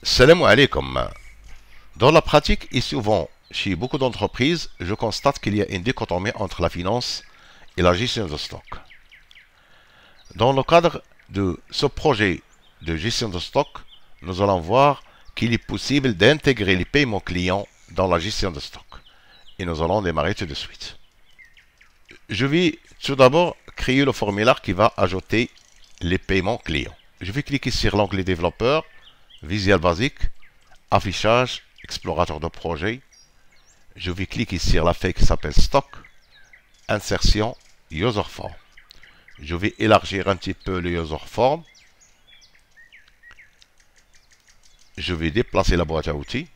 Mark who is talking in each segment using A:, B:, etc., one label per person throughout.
A: Salam alaikum. Dans la pratique et souvent chez beaucoup d'entreprises, je constate qu'il y a une dichotomie entre la finance et la gestion de stock. Dans le cadre de ce projet de gestion de stock, nous allons voir qu'il est possible d'intégrer les paiements clients dans la gestion de stock. Et nous allons démarrer tout de suite. Je vais tout d'abord créer le formulaire qui va ajouter les paiements clients. Je vais cliquer sur l'onglet développeur, Visual Basic, affichage, explorateur de projet. Je vais cliquer sur la feuille qui s'appelle stock, insertion, user form. Je vais élargir un petit peu le user form. Je vais déplacer la boîte à outils.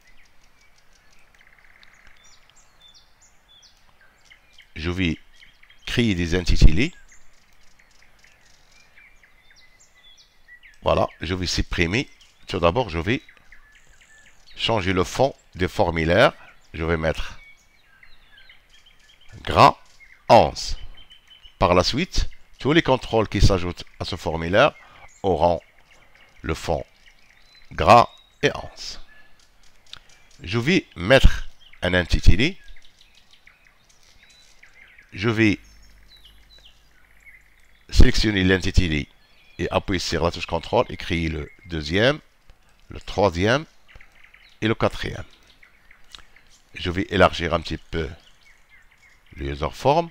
A: Je vais créer des intitulés. Voilà, je vais supprimer. Tout d'abord, je vais changer le fond des formulaires. Je vais mettre gras 11. Par la suite, tous les contrôles qui s'ajoutent à ce formulaire auront le fond gras et 11. Je vais mettre un intitulé. Je vais sélectionner l'intitulé et appuyer sur la touche contrôle et créer le deuxième, le troisième et le quatrième. Je vais élargir un petit peu le user form.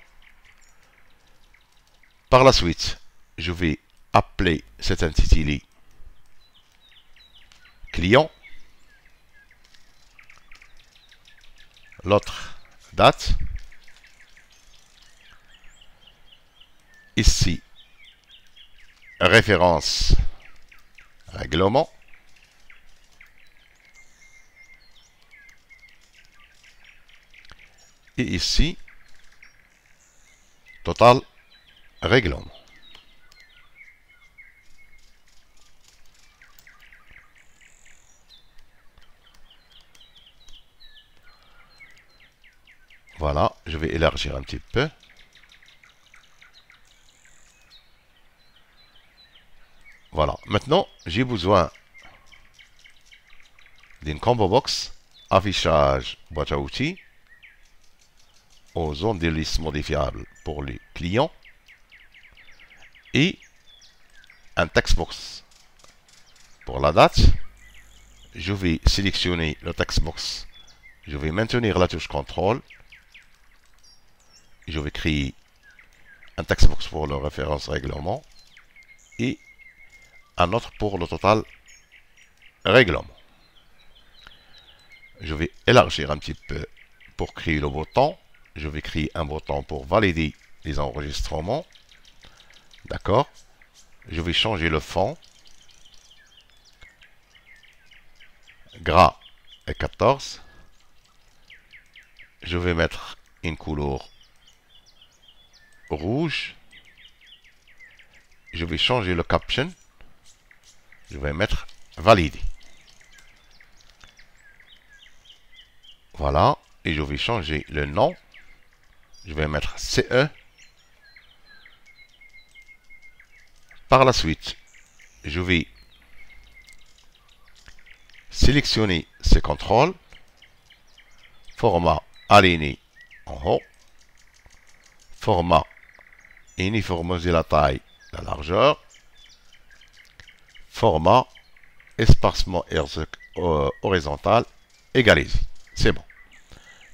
A: Par la suite, je vais appeler cet intitulé client. L'autre date. Ici, référence règlement. Et ici, total règlement. Voilà, je vais élargir un petit peu. Voilà, maintenant j'ai besoin d'une combo box, affichage boîte à outils, aux zones de liste modifiables pour les clients et un textbox pour la date. Je vais sélectionner le textbox. Je vais maintenir la touche contrôle. Je vais créer un textbox pour le référence règlement et un autre pour le total règlement. Je vais élargir un petit peu pour créer le bouton. Je vais créer un bouton pour valider les enregistrements. D'accord. Je vais changer le fond. Gras et 14. Je vais mettre une couleur rouge. Je vais changer le caption. Je vais mettre valider. Voilà. Et je vais changer le nom. Je vais mettre CE. Par la suite, je vais sélectionner ces contrôles. Format aligné en haut. Format uniformiser la taille, la largeur. Format espacement horizontal égalisé. C'est bon.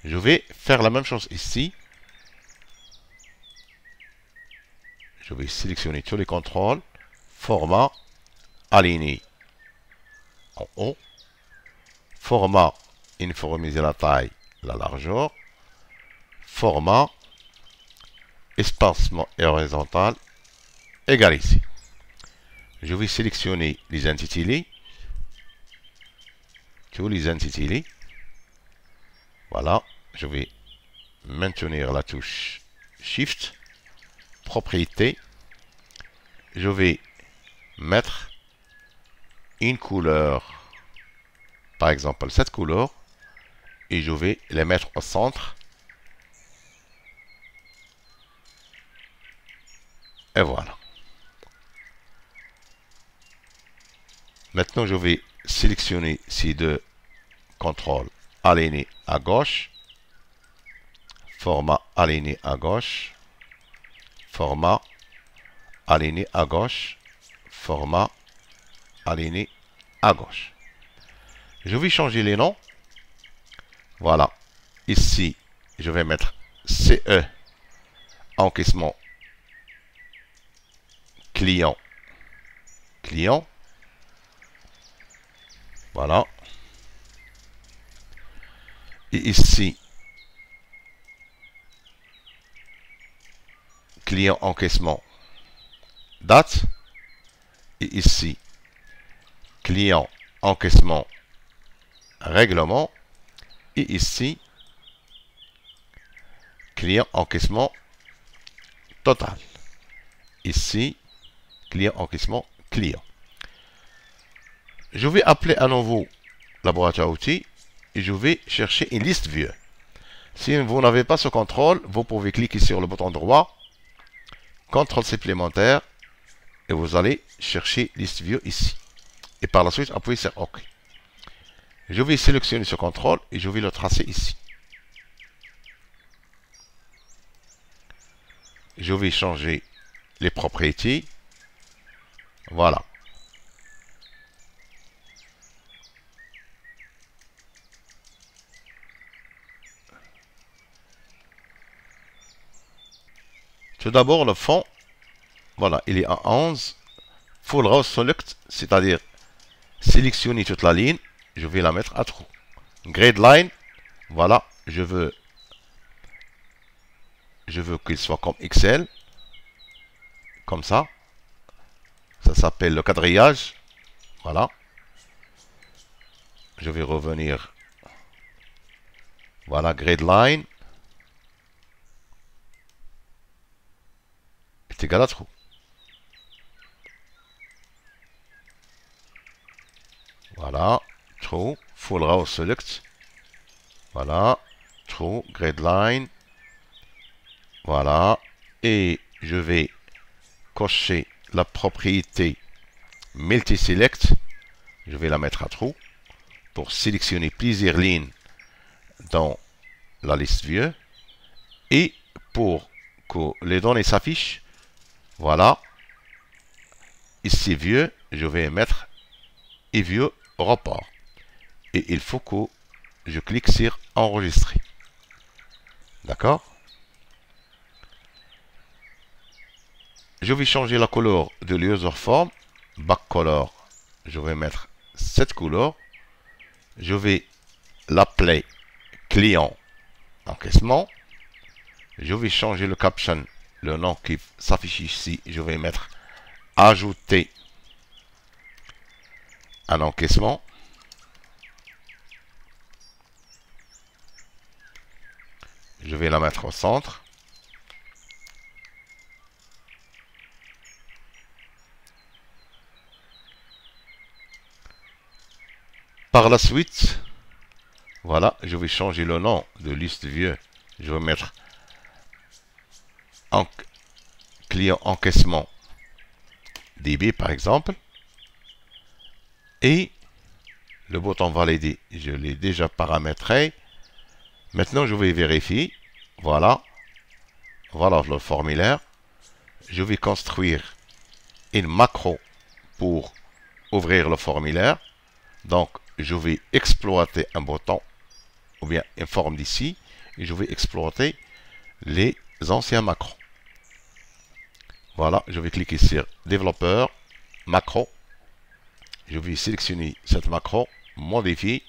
A: Je vais faire la même chose ici. Je vais sélectionner tous les contrôles. Format aligné en haut. Format uniformiser la taille, la largeur. Format espacement horizontal égalisé. Je vais sélectionner les intitulés. Tous les intitulés. Voilà. Je vais maintenir la touche Shift. Propriété. Je vais mettre une couleur, par exemple cette couleur, et je vais les mettre au centre. Et voilà. Maintenant, je vais sélectionner ces deux contrôles alignés à gauche, format aligné à gauche, format aligné à gauche, format aligné à gauche. Je vais changer les noms. Voilà. Ici, je vais mettre CE, encaissement client, client. Voilà. Et ici, client encaissement date. Et ici, client encaissement règlement. Et ici, client encaissement total. Ici, client encaissement client. Je vais appeler à nouveau la boîte à outils et je vais chercher une liste vue. Si vous n'avez pas ce contrôle, vous pouvez cliquer sur le bouton droit, contrôle supplémentaire, et vous allez chercher liste vue ici. Et par la suite, appuyez sur OK. Je vais sélectionner ce contrôle et je vais le tracer ici. Je vais changer les propriétés. Voilà. Tout d'abord, le fond, voilà, il est à 11. Full Row Select, c'est-à-dire sélectionner toute la ligne. Je vais la mettre à trou. Grade Line, voilà, je veux qu'il soit comme XL. Comme ça. Ça s'appelle le quadrillage. Voilà. Je vais revenir. Voilà, Grade Line est égal à trou. Voilà, true, full row select. Voilà, true, grade line. Voilà, et je vais cocher la propriété multi-select. Je vais la mettre à true pour sélectionner plusieurs lignes dans la liste vue. Et pour que les données s'affichent, voilà, ici vue, je vais mettre et vue report. Et il faut que je clique sur enregistrer. D'accord? Je vais changer la couleur de l'user form. Back color, je vais mettre cette couleur. Je vais l'appeler client encaissement. Je vais changer le caption, le nom qui s'affiche ici. Je vais mettre ajouter un encaissement. Je vais la mettre au centre. Par la suite, voilà, je vais changer le nom de liste vue. Je vais mettre client encaissement DB par exemple. Et le bouton valider, je l'ai déjà paramétré. Maintenant, je vais vérifier. Voilà. Voilà le formulaire. Je vais construire une macro pour ouvrir le formulaire. Donc, je vais exploiter un bouton ou bien une forme d'ici. Et je vais exploiter les anciens macros. Voilà, je vais cliquer sur développeur, macro. Je vais sélectionner cette macro, modifier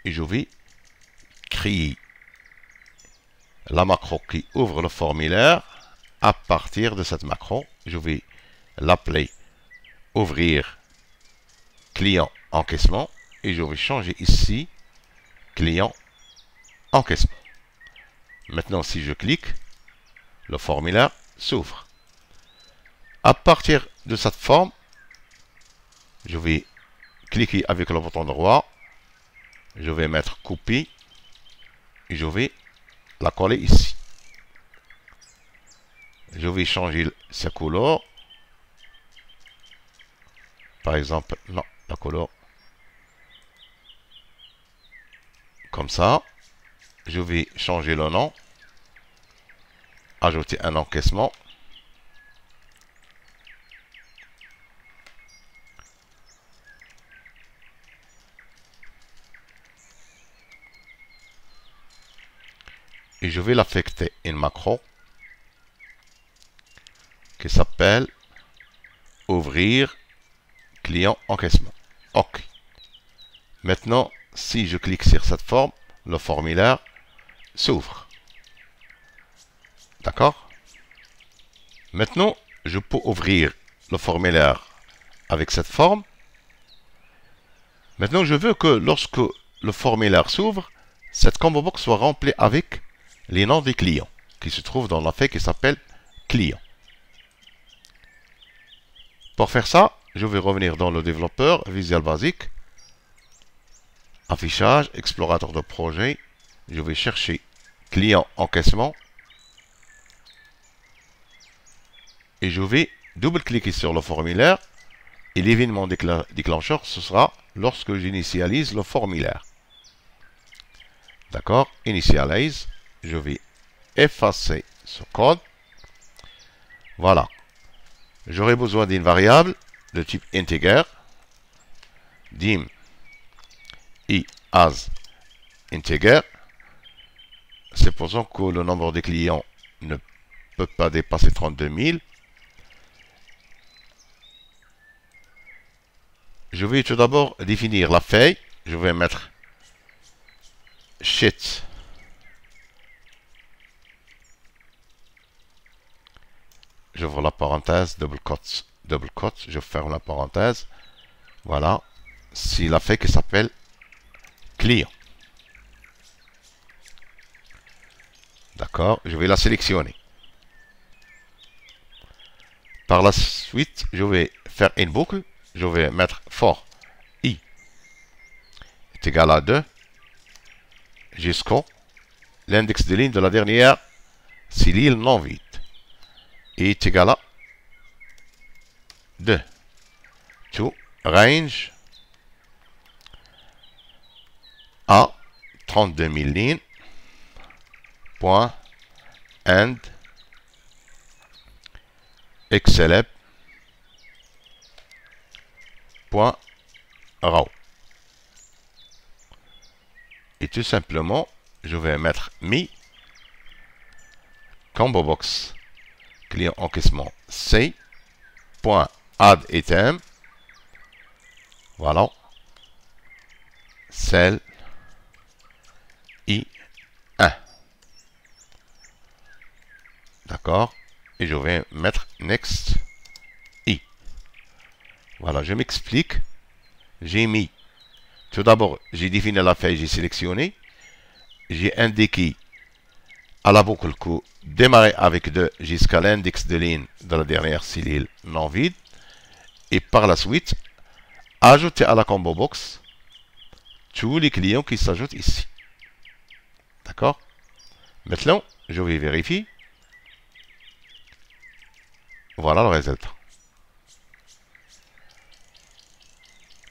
A: et je vais créer la macro qui ouvre le formulaire à partir de cette macro. Je vais l'appeler ouvrir client encaissement et je vais changer ici client encaissement. Maintenant, si je clique, le formulaire s'ouvre. À partir de cette forme, je vais cliquer avec le bouton droit. Je vais mettre copie et je vais la coller ici. Je vais changer sa couleur. Par exemple, non, la couleur, Comme ça, je vais changer le nom, ajouter un encaissement. Et je vais l'affecter une macro qui s'appelle ouvrir client encaissement. OK. Maintenant, si je clique sur cette forme, le formulaire s'ouvre. D'accord? Maintenant, je peux ouvrir le formulaire avec cette forme. Maintenant, je veux que lorsque le formulaire s'ouvre, cette combo box soit remplie avec les noms des clients qui se trouvent dans la feuille qui s'appelle client. Pour faire ça, je vais revenir dans le développeur Visual Basic, affichage, explorateur de projet. Je vais chercher client encaissement et je vais double-cliquer sur le formulaire et l'événement déclencheur, ce sera lorsque j'initialise le formulaire. D'accord? Initialize. Je vais effacer ce code. Voilà. J'aurai besoin d'une variable de type integer. Dim i as integer. Supposons que le nombre de clients ne peut pas dépasser 32 000. Je vais tout d'abord définir la feuille. Je vais mettre sheet. J'ouvre la parenthèse, double quote, je ferme la parenthèse. Voilà. C'est la feuille qui s'appelle client. D'accord, je vais la sélectionner. Par la suite, je vais faire une boucle. Je vais mettre for i est égal à 2 jusqu'au l'index de ligne de la dernière cellule non vide est égal à 2 to range à 32 000 lignes point end xlab point raw. Et tout simplement, je vais mettre mi combo box client encaissement c point add item. Voilà. Cell I1. D'accord. Et je vais mettre next i. Voilà, je m'explique. J'ai mis, tout d'abord, j'ai défini la feuille, j'ai sélectionné. J'ai indiqué à la boucle que démarrer avec 2 jusqu'à l'index de ligne de la dernière cellule non vide. Et par la suite, ajouter à la combo box tous les clients qui s'ajoutent ici. D'accord? Maintenant, je vais vérifier. Voilà le résultat.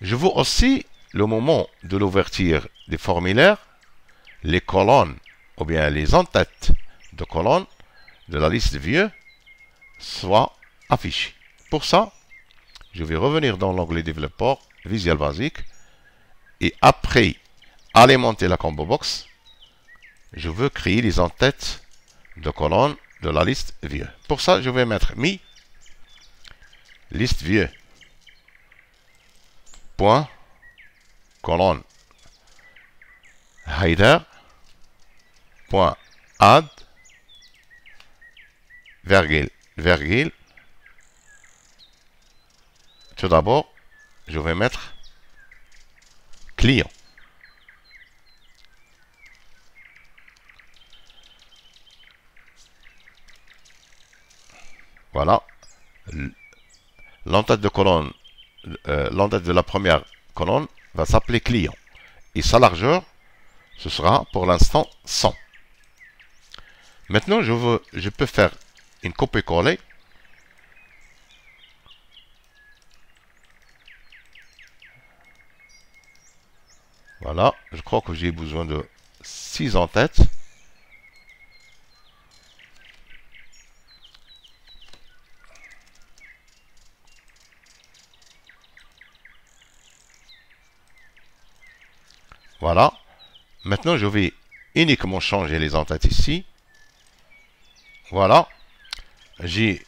A: Je vois aussi le moment de l'ouverture des formulaires, les colonnes ou bien les en-têtes de colonnes de la liste vieux soient affichées. Pour ça, je vais revenir dans l'onglet développeur Visual Basic et après alimenter la combo box, je veux créer les en-têtes de colonnes de la liste vieux. Pour ça, je vais mettre mi liste vieux point colonne header point add virgule. Tout d'abord, je vais mettre client. Voilà. L'entête de colonne, l'entête de la première colonne va s'appeler client. Et sa largeur, ce sera pour l'instant 100. Maintenant, je peux faire une copier-coller. Voilà, je crois que j'ai besoin de 6 en-têtes. Voilà. Maintenant, je vais uniquement changer les en-têtes ici. Voilà. J'ai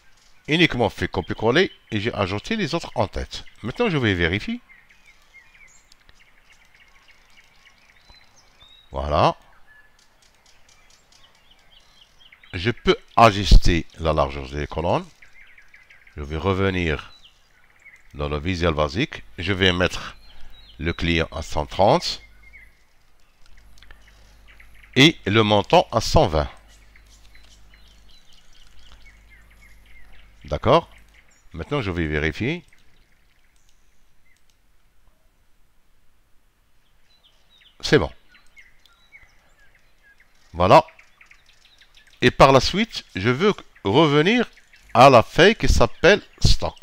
A: uniquement fait copier-coller et j'ai ajouté les autres en-têtes. Maintenant, je vais vérifier. Voilà. Je peux ajuster la largeur des colonnes. Je vais revenir dans le Visual Basic. Je vais mettre le client à 130 et le montant à 120. D'accord? Maintenant, je vais vérifier. C'est bon. Voilà. Et par la suite, je veux revenir à la feuille qui s'appelle Stock.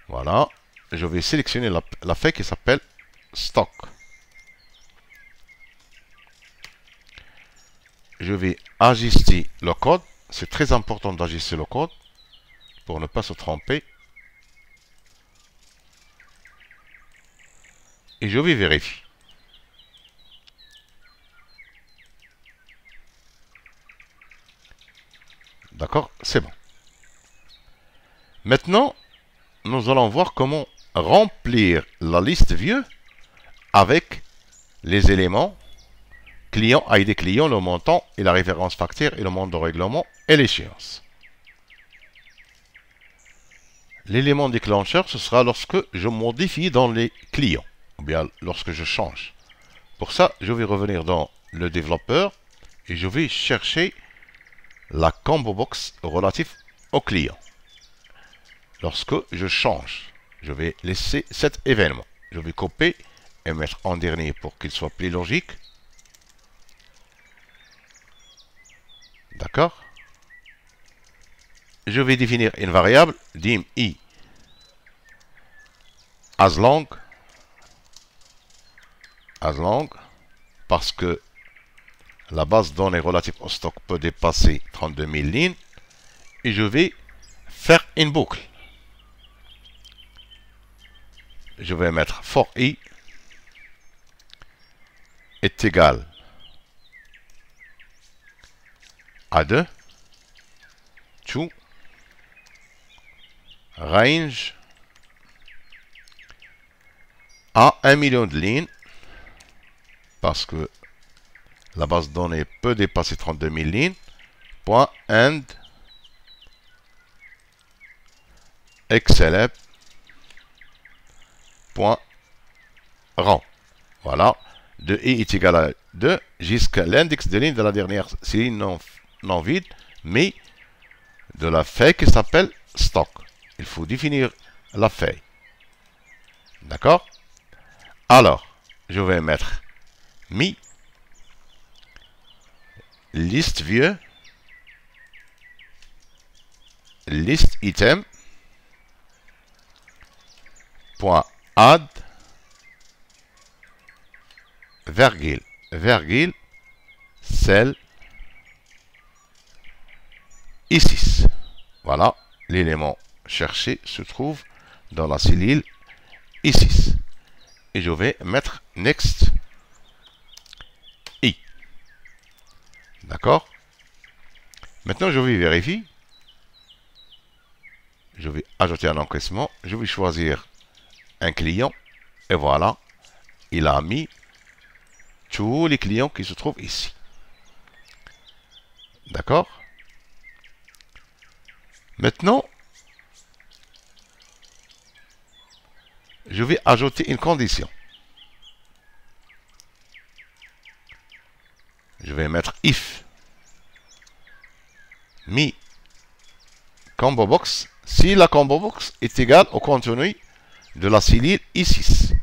A: Voilà. Je vais sélectionner la feuille qui s'appelle Stock. Je vais ajuster le code. C'est très important d'ajuster le code pour ne pas se tromper. Et je vais vérifier. D'accord? C'est bon. Maintenant, nous allons voir comment remplir la liste vieux avec les éléments client, ID client, le montant et la référence facture et le montant de règlement et l'échéance. L'élément déclencheur, ce sera lorsque je modifie dans les clients, ou bien lorsque je change. Pour ça, je vais revenir dans le développeur et je vais chercher la combo box relative au client. Lorsque je change, je vais laisser cet événement. Je vais copier et mettre en dernier pour qu'il soit plus logique. D'accord? Je vais définir une variable dim i as long parce que la base de données relative au stock peut dépasser 32 000 lignes et je vais faire une boucle. Je vais mettre for i est égal à 2 to range à 1 million de lignes parce que la base de données peut dépasser 32 000 lignes. Point end xlf point rang. Voilà. De i est égal à 2 jusqu'à l'index de ligne de la dernière série non vide, mais de la feuille qui s'appelle stock. Il faut définir la feuille. D'accord? Alors, je vais mettre mi liste vieux list item point add virgule cell I6. Voilà, l'élément cherché se trouve dans la cellule I6. Et je vais mettre next i. D'accord? Maintenant, je vais vérifier. Je vais ajouter un encaissement. Je vais choisir un client. Et voilà, il a mis tous les clients qui se trouvent ici. D'accord? Maintenant, je vais ajouter une condition. Je vais mettre if mi combo box si la combo box est égale au contenu de la cellule I6.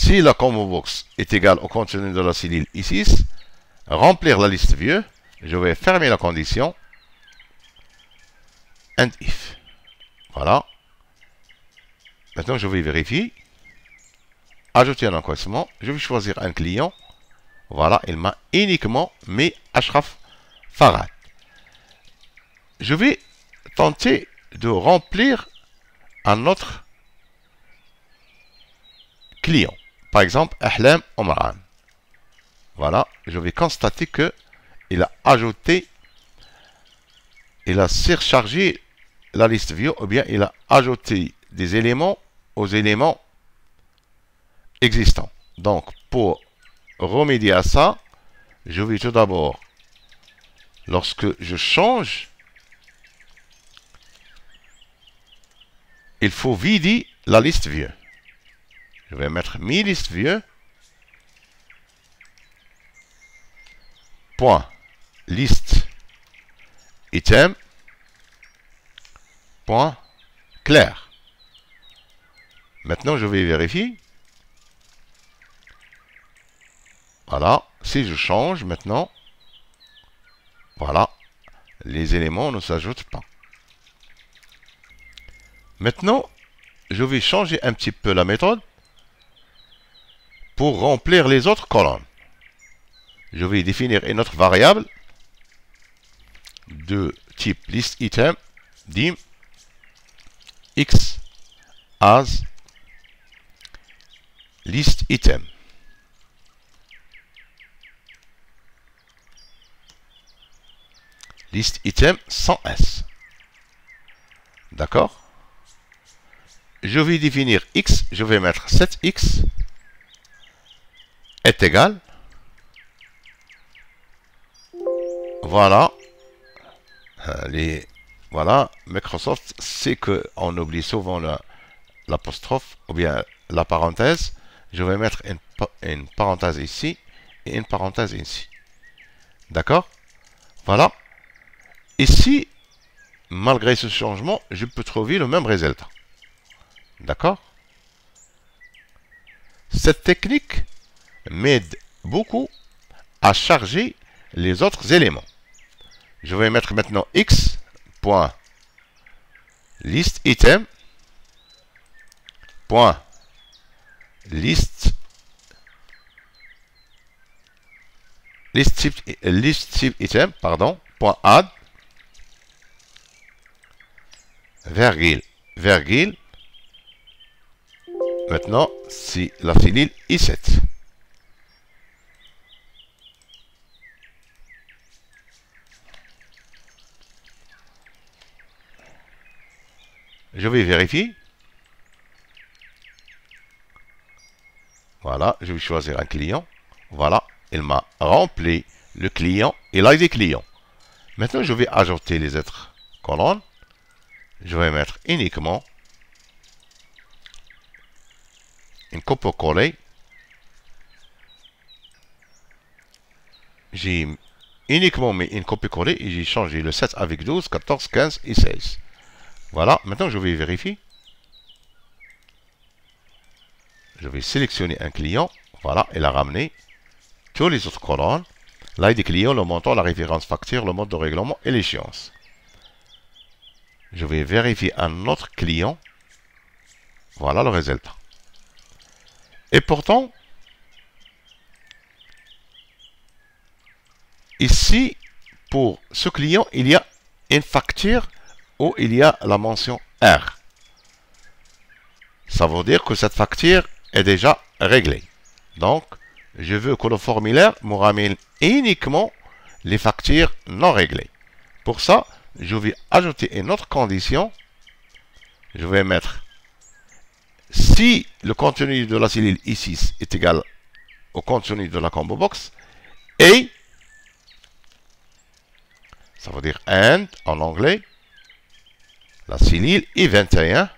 A: si la combo box est égale au contenu de la cellule I6, remplir la liste vieux, je vais fermer la condition, and if. Voilà. Maintenant, je vais vérifier. Ajouter un encaissement. Je vais choisir un client. Voilà, il m'a uniquement mis Ashraf Farhad. Je vais tenter de remplir un autre client. Par exemple, Ahlam Omran. Voilà, je vais constater que il a ajouté, il a surchargé la liste view, ou bien il a ajouté des éléments aux éléments existants. Donc, pour remédier à ça, je vais tout d'abord, lorsque je change, il faut vider la liste vieux. Je vais mettre mi liste vieux, point liste item, point clair. Maintenant, je vais vérifier. Voilà, si je change maintenant, voilà, les éléments ne s'ajoutent pas. Maintenant, je vais changer un petit peu la méthode pour remplir les autres colonnes. Je vais définir une autre variable de type listItem dim x as listItem. ListItem sans S. D'accord? Je vais définir x, je vais mettre 7x est égal. Voilà. Voilà, Microsoft sait qu'on oublie souvent l'apostrophe ou bien la parenthèse. Je vais mettre une parenthèse ici et une parenthèse ici. D'accord? Voilà. Ici, malgré ce changement, je peux trouver le même résultat. D'accord? Cette technique m'aide beaucoup à charger les autres éléments. Je vais mettre maintenant x.listItem listItem .add virgule. Maintenant, c'est la cellule I7. Je vais vérifier. Voilà, je vais choisir un client. Voilà, il m'a rempli le client et l'ID client. Maintenant, je vais ajouter les autres colonnes. Je vais mettre uniquement une copier-coller. J'ai uniquement mis une copier-coller et j'ai changé le 7 avec 12, 14, 15 et 16. Voilà, maintenant je vais vérifier. Je vais sélectionner un client. Voilà, il a ramené tous les autres colonnes. L'ID client, le montant, la référence facture, le mode de règlement et l'échéance. Je vais vérifier un autre client. Voilà le résultat. Et pourtant, ici, pour ce client, il y a une facture où il y a la mention R. Ça veut dire que cette facture est déjà réglée. Donc, je veux que le formulaire me ramène uniquement les factures non réglées. Pour ça, je vais ajouter une autre condition. Je vais mettre si le contenu de la cellule I6 est égal au contenu de la combo box et ça veut dire and en anglais, la cellule I21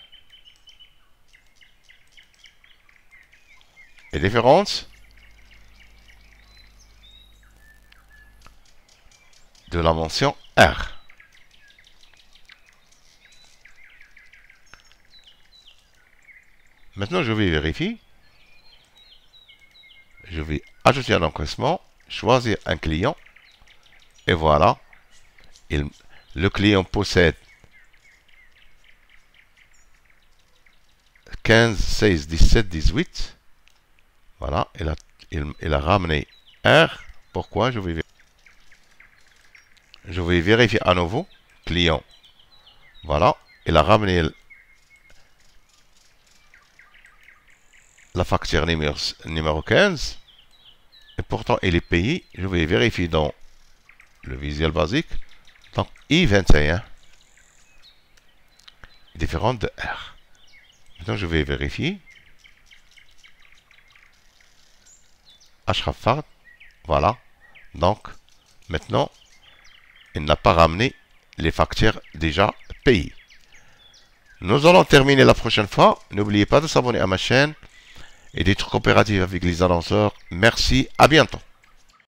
A: est différente de la mention R. Maintenant, je vais vérifier. je vais ajouter un encaissement, choisir un client, et voilà, le client possède 15, 16, 17, 18. Voilà, il a ramené R. Pourquoi? Je vais vérifier à nouveau. Client. Voilà, il a ramené la facture numéro 15. Et pourtant, il est payé. Je vais vérifier dans le Visual Basic. Donc, I21 est différent de R. Maintenant, je vais vérifier. Ashraf Fard. Voilà. Donc, maintenant, il n'a pas ramené les factures déjà payées. Nous allons terminer la prochaine fois. N'oubliez pas de s'abonner à ma chaîne et d'être coopératif avec les annonceurs. Merci, à bientôt.